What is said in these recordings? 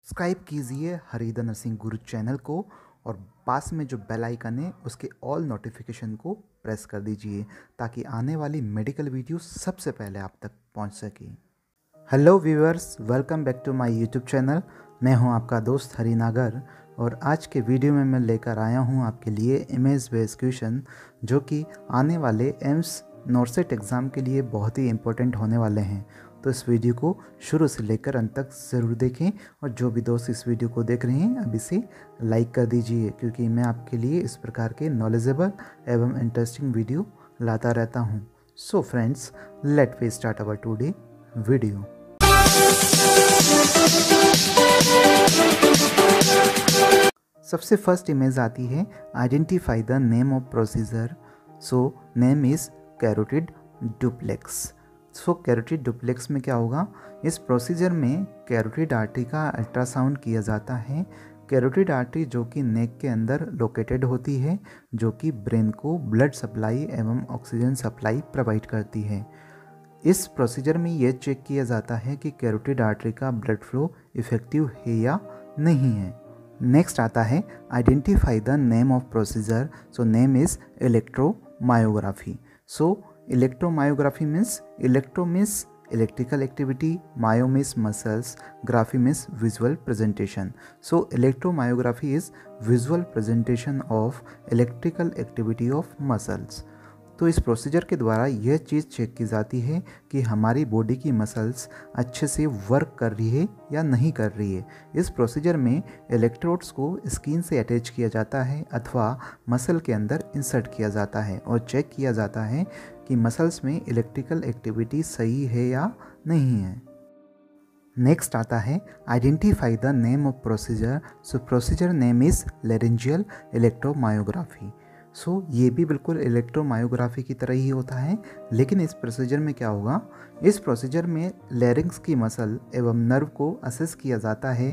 Subscribe कीजिए हरिदा नरसिंह गुरु channel को और पास में जो बेल आइकन है उसके ऑल नोटिफिकेशन को प्रेस कर दीजिए ताकि आने वाली मेडिकल वीडियो सबसे पहले आप तक पहुंच सके। Hello viewers, welcome back to my YouTube channel. मैं हूं आपका दोस्त हरि नागर और आज के वीडियो में मैं लेकर आया हूं आपके लिए इमेज बेस्ड क्वेश्चन जो कि आने वाले एम्स नॉर्सेट एग्ज़ाम के लिए बहुत ही इम्पोर्टेंट होने वाले हैं। तो इस वीडियो को शुरू से लेकर अंत तक ज़रूर देखें और जो भी दोस्त इस वीडियो को देख रहे हैं अब इसे लाइक कर दीजिए, क्योंकि मैं आपके लिए इस प्रकार के नॉलेजेबल एवं इंटरेस्टिंग वीडियो लाता रहता हूं। So friends, let we start our today video. सबसे फर्स्ट इमेज आती है identify the name of procedure. So name is carotid duplex. So carotid duplex में क्या होगा, इस प्रोसीजर में कैरोटिड आर्टरी का अल्ट्रासाउंड किया जाता है। कैरोटिड आर्टरी जो कि नेक के अंदर लोकेटेड होती है, जो कि ब्रेन को ब्लड सप्लाई एवं ऑक्सीजन सप्लाई प्रोवाइड करती है। इस प्रोसीजर में यह चेक किया जाता है कि कैरोटिड आर्टरी का ब्लड फ्लो इफेक्टिव है या नहीं है। नेक्स्ट आता है identify the name of procedure. So name is electromyography. So electromyography means electro means electrical activity, myo means muscles, graphy means visual presentation. So electromyography is visual presentation of electrical activity of muscles. तो इस procedure के द्वारा यह चीज़ check की जाती है कि हमारी बॉडी की मसल्स अच्छे से वर्क कर रही है या नहीं कर रही है। इस प्रोसीजर में इलेक्ट्रोड्स को स्किन से अटैच किया जाता है अथवा मसल के अंदर इंसर्ट किया जाता है और चेक किया जाता है कि मसल्स में इलेक्ट्रिकल एक्टिविटी सही है या नहीं है। नेक्स्ट आता है identify the name of procedure. So procedure name is laryngeal electromyography. सो ये भी बिल्कुल इलेक्ट्रोमायोग्राफी की तरह ही होता है, लेकिन इस प्रोसीजर में क्या होगा, इस प्रोसीजर में लैरिंक्स की मसल एवं नर्व को असेस किया जाता है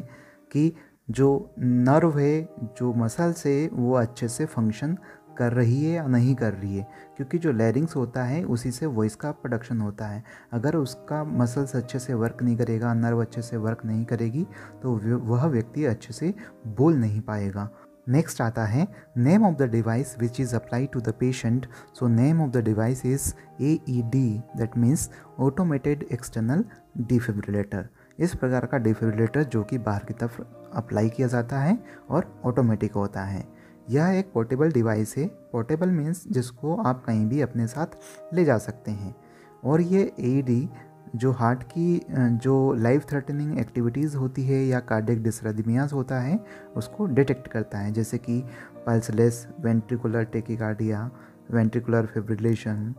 कि जो नर्व है, जो मसल्स है, वो अच्छे से फंक्शन कर रही है या नहीं कर रही है, क्योंकि जो लैरिंक्स होता है उसी से वॉइस का प्रोडक्शन होता है। अगर उसका मसल्स अच्छे से वर्क नहीं करेगा, नर्व अच्छे से वर्क नहीं करेगी, तो वह व्यक्ति अच्छे से बोल नहीं पाएगा। नेक्स्ट आता है name of the device which is apply to the patient. So name of the device is AED, that means automated external defibrillator. इस प्रकार का डिफिब्रिलेटर जो कि बाहर की तरफ अप्लाई किया जाता है और ऑटोमेटिक होता है। यह एक पोर्टेबल डिवाइस है। पोर्टेबल मीन्स जिसको आप कहीं भी अपने साथ ले जा सकते हैं। और ये AED जो हार्ट की जो लाइफ थ्रेटनिंग एक्टिविटीज़ होती है या कार्डियक डिसरिथमियाज होता है उसको डिटेक्ट करता है, जैसे कि pulseless ventricular tachycardia, ventricular fibrillation,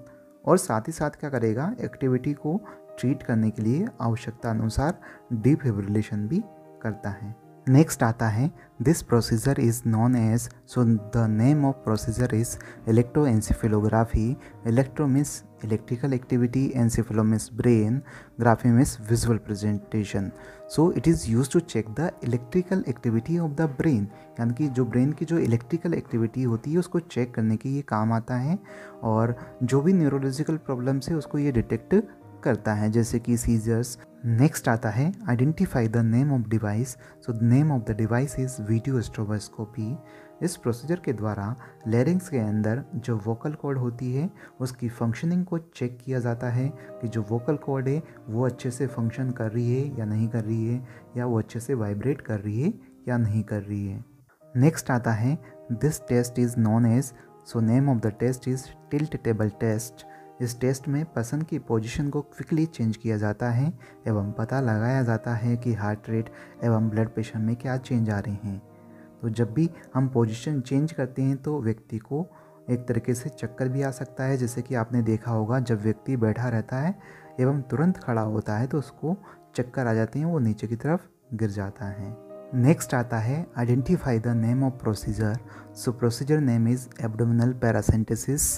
और साथ ही साथ क्या करेगा, एक्टिविटी को ट्रीट करने के लिए आवश्यकता अनुसार डिफिब्रिलेशन भी करता है। नेक्स्ट आता है this procedure is known as. So the name of procedure is electroencephalography. Electro means electrical activity, encephalo means brain, graphy means visual presentation. So it is use to check the electrical activity of the brain, यानी कि जो brain की जो electrical activity होती है उसको check करने के ये काम आता है। और जो भी न्यूरोलॉजिकल प्रॉब्लम्स है उसको ये डिटेक्ट करता है, जैसे कि सीजर्स। नेक्स्ट आता है identify the name of device. So the name of the device is video stroboscopy. इस प्रोसीजर के द्वारा लैरिंक्स के अंदर जो वोकल कॉर्ड होती है उसकी फंक्शनिंग को चेक किया जाता है कि जो वोकल कॉर्ड है वो अच्छे से फंक्शन कर रही है या नहीं कर रही है, या वो अच्छे से वाइब्रेट कर रही है या नहीं कर रही है। नेक्स्ट आता है this test is known as. So name of the test is tilt table test. इस टेस्ट में पर्सन की पोजीशन को क्विकली चेंज किया जाता है एवं पता लगाया जाता है कि हार्ट रेट एवं ब्लड प्रेशर में क्या चेंज आ रहे हैं। तो जब भी हम पोजीशन चेंज करते हैं तो व्यक्ति को एक तरीके से चक्कर भी आ सकता है, जैसे कि आपने देखा होगा जब व्यक्ति बैठा रहता है एवं तुरंत खड़ा होता है तो उसको चक्कर आ जाते हैं, वो नीचे की तरफ गिर जाता है। नेक्स्ट आता है identify the name of procedure. So procedure name is abdominal paracentesis.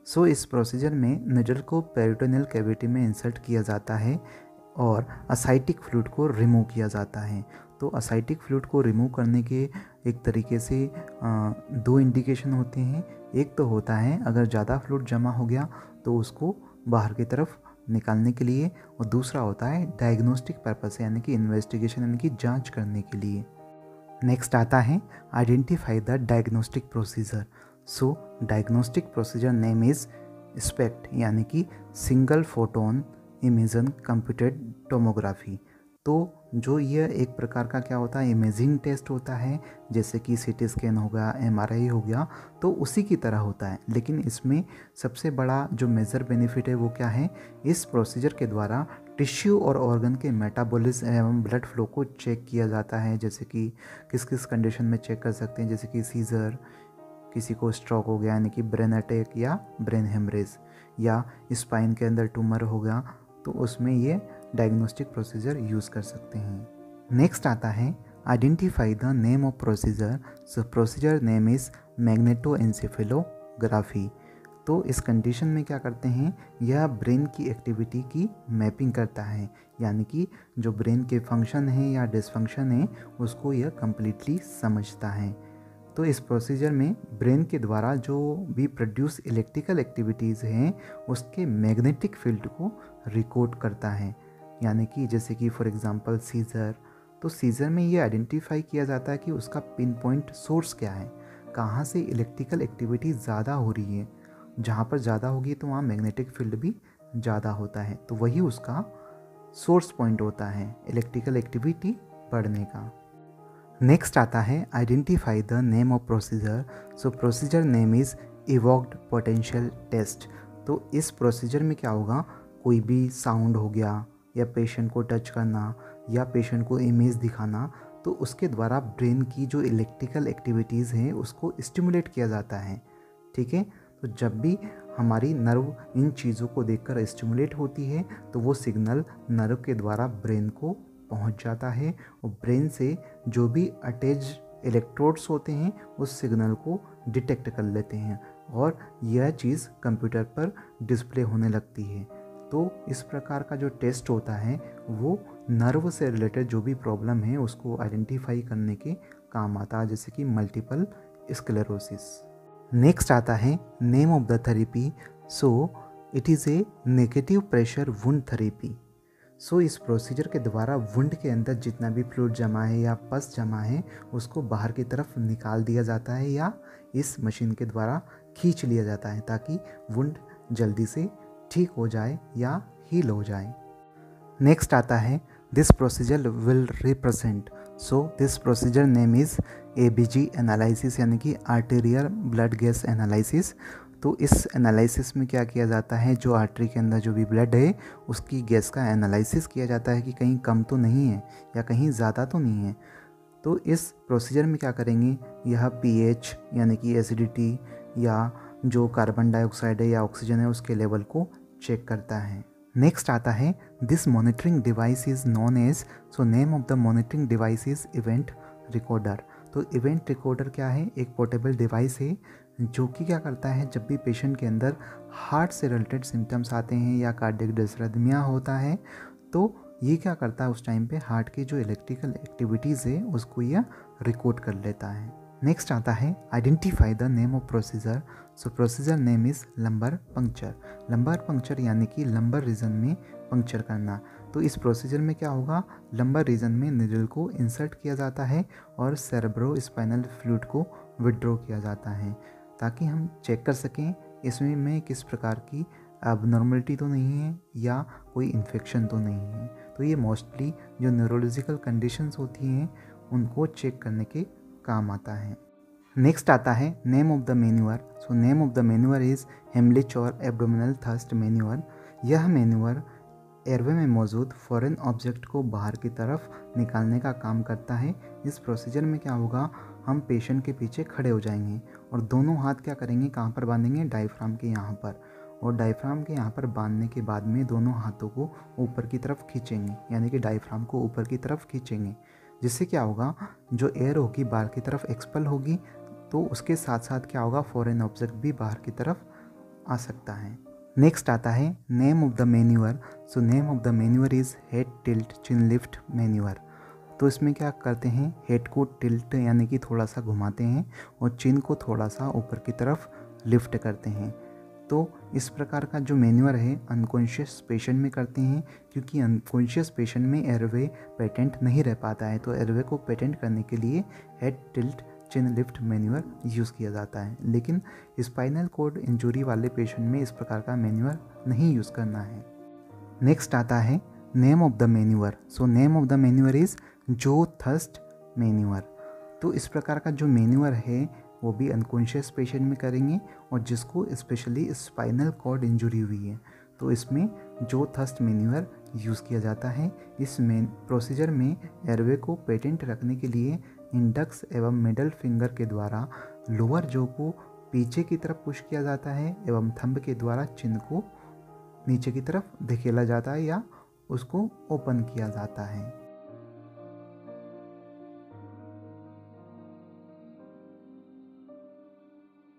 सो इस प्रोसीजर में निडल को पेरिटोनियल कैविटी में इंसर्ट किया जाता है और असाइटिक फ्लूइड को रिमूव किया जाता है। तो असाइटिक फ्लूइड को रिमूव करने के एक तरीके से दो इंडिकेशन होते हैं। एक तो होता है अगर ज़्यादा फ्लूइड जमा हो गया तो उसको बाहर की तरफ निकालने के लिए, और दूसरा होता है डायग्नोस्टिक पर्पस यानी कि इन्वेस्टिगेशन यानी कि जांच करने के लिए। नेक्स्ट आता है identify the diagnostic procedure. So diagnostic procedure name is SPECT यानी कि single photon imaging computed tomography. तो जो यह एक प्रकार का क्या होता है, इमेजिंग टेस्ट होता है, जैसे कि सीटी स्कैन हो गया, एमआरआई हो गया, तो उसी की तरह होता है। लेकिन इसमें सबसे बड़ा जो मेजर बेनिफिट है वो क्या है, इस प्रोसीजर के द्वारा टिश्यू और ऑर्गन के मेटाबॉलिज्म एवं ब्लड फ्लो को चेक किया जाता है। जैसे कि किस किस कंडीशन में चेक कर सकते हैं, जैसे कि सीजर, किसी को स्ट्रोक हो गया यानी कि ब्रेन अटैक या ब्रेन हेमरेज, या स्पाइन के अंदर ट्यूमर हो गया, तो उसमें ये डायग्नोस्टिक प्रोसीजर यूज़ कर सकते हैं। नेक्स्ट आता है identify the name of procedure. So procedure name is magnetoencephalography. तो इस कंडीशन में क्या करते हैं, यह ब्रेन की एक्टिविटी की मैपिंग करता है, यानी कि जो ब्रेन के फंक्शन है या डिसफंक्शन है उसको यह कम्प्लीटली समझता है। तो इस प्रोसीजर में ब्रेन के द्वारा जो भी प्रोड्यूस इलेक्ट्रिकल एक्टिविटीज़ हैं उसके मैग्नेटिक फील्ड को रिकॉर्ड करता है। यानी कि जैसे कि फॉर एग्जांपल सीजर, तो सीजर में ये आइडेंटिफाई किया जाता है कि उसका पिन पॉइंट सोर्स क्या है, कहाँ से इलेक्ट्रिकल एक्टिविटी ज़्यादा हो रही है। जहाँ पर ज़्यादा होगी तो वहाँ मैग्नेटिक फील्ड भी ज़्यादा होता है, तो वही उसका सोर्स पॉइंट होता है इलेक्ट्रिकल एक्टिविटी बढ़ने का। नेक्स्ट आता है identify the name of procedure. So procedure name is evoked potential test. तो इस प्रोसीजर में क्या होगा, कोई भी साउंड हो गया या पेशेंट को टच करना या पेशेंट को इमेज दिखाना, तो उसके द्वारा ब्रेन की जो इलेक्ट्रिकल एक्टिविटीज़ हैं उसको स्टिमुलेट किया जाता है। ठीक है, तो जब भी हमारी नर्व इन चीज़ों को देखकर स्टिमुलेट होती है तो वो सिग्नल नर्व के द्वारा ब्रेन को पहुंच जाता है, और ब्रेन से जो भी अटैच इलेक्ट्रोड्स होते हैं उस सिग्नल को डिटेक्ट कर लेते हैं और यह चीज़ कंप्यूटर पर डिस्प्ले होने लगती है। तो इस प्रकार का जो टेस्ट होता है वो नर्व से रिलेटेड जो भी प्रॉब्लम है उसको आइडेंटिफाई करने के काम आता है, जैसे कि मल्टीपल स्क्लेरोसिस। नेक्स्ट आता है name of the therapy. So it is a negative pressure wound therapy. सो इस प्रोसीजर के द्वारा वुंड के अंदर जितना भी फ्लूइड जमा है या पस जमा है उसको बाहर की तरफ निकाल दिया जाता है या इस मशीन के द्वारा खींच लिया जाता है, ताकि वुंड जल्दी से ठीक हो जाए या हील हो जाए। नेक्स्ट आता है this procedure will represent. So this procedure name is ABG analysis यानी कि आर्टेरियल ब्लड गैस एनालिसिस। तो इस एनालिसिस में क्या किया जाता है, जो आर्टरी के अंदर जो भी ब्लड है उसकी गैस का एनालिसिस किया जाता है कि कहीं कम तो नहीं है या कहीं ज़्यादा तो नहीं है। तो इस प्रोसीजर में क्या करेंगे, यह pH यानी कि एसिडिटी या जो कार्बन डाइऑक्साइड है या ऑक्सीजन है उसके लेवल को चेक करता है। नेक्स्ट आता है this monitoring device is known as. So name of the monitoring device is event recorder. तो इवेंट रिकॉर्डर क्या है, एक पोर्टेबल डिवाइस है जो कि क्या करता है, जब भी पेशेंट के अंदर हार्ट से रिलेटेड सिम्टम्स आते हैं या कार्डियक डिसरिथमिया होता है तो ये क्या करता है, उस टाइम पे हार्ट की जो इलेक्ट्रिकल एक्टिविटीज़ है उसको यह रिकॉर्ड कर लेता है। नेक्स्ट आता है identify the name of procedure. So procedure name is lumbar puncture. Lumbar puncture यानी कि लंबर रीजन में पंक्चर करना। तो इस प्रोसीजर में क्या होगा, लंबर रीजन में निडल को इंसर्ट किया जाता है और सेरेब्रो स्पाइनल फ्लूइड को विड्रॉ किया जाता है, ताकि हम चेक कर सकें इसमें में किस प्रकार की अबनॉर्मलिटी तो नहीं है या कोई इन्फेक्शन तो नहीं है। तो ये मोस्टली जो न्यूरोलॉजिकल कंडीशंस होती हैं उनको चेक करने के काम आता है। नेक्स्ट आता है name of the manure. So name of the manure is Heimlich और एब्डोमिनल थर्स्ट मैन्यूअर। यह मैन्यूअर एयरवे में मौजूद फॉरेन ऑब्जेक्ट को बाहर की तरफ निकालने का काम करता है। इस प्रोसीजर में क्या होगा, हम पेशेंट के पीछे खड़े हो जाएंगे और दोनों हाथ क्या करेंगे, कहाँ पर बांधेंगे, डायफ्राम के यहाँ पर, और डायफ्राम के यहाँ पर बांधने के बाद में दोनों हाथों को ऊपर की तरफ खींचेंगे, यानी कि डायफ्राम को ऊपर की तरफ खींचेंगे, जिससे क्या होगा, जो एयर होगी बाहर की तरफ एक्सपेल होगी, तो उसके साथ साथ क्या होगा, फॉरेन ऑब्जेक्ट भी बाहर की तरफ आ सकता है। नेक्स्ट आता है name of the manure. So name of the manure is head tilt chin lift manure. तो इसमें क्या करते हैं, हेड को टिल्ट यानी कि थोड़ा सा घुमाते हैं और चिन को थोड़ा सा ऊपर की तरफ लिफ्ट करते हैं। तो इस प्रकार का जो मैन्यूअर है अनकॉन्शियस पेशेंट में करते हैं, क्योंकि अनकॉन्शियस पेशेंट में एयरवे पेटेंट नहीं रह पाता है। तो एयरवे को पेटेंट करने के लिए हेड टिल्ट चिन लिफ्ट मैन्यूअर यूज़ किया जाता है, लेकिन स्पाइनल कॉर्ड इंजरी वाले पेशेंट में इस प्रकार का मैन्यूअर नहीं यूज़ करना है। नेक्स्ट आता है name of the manure. So name of the manure is जो थर्स्ट मैन्यूअर। तो इस प्रकार का जो मैन्यूअर है वो भी अनकॉन्शियस पेशेंट में करेंगे और जिसको स्पेशली स्पाइनल कॉर्ड इंजरी हुई है, तो इसमें जो थर्स्ट मैन्यूअर यूज़ किया जाता है। इस प्रोसीजर में एयरवे को पेटेंट रखने के लिए इंडेक्स एवं मिडल फिंगर के द्वारा लोअर जो को पीछे की तरफ पुश किया जाता है एवं थंब के द्वारा चिन को नीचे की तरफ धकेला जाता है या उसको ओपन किया जाता है।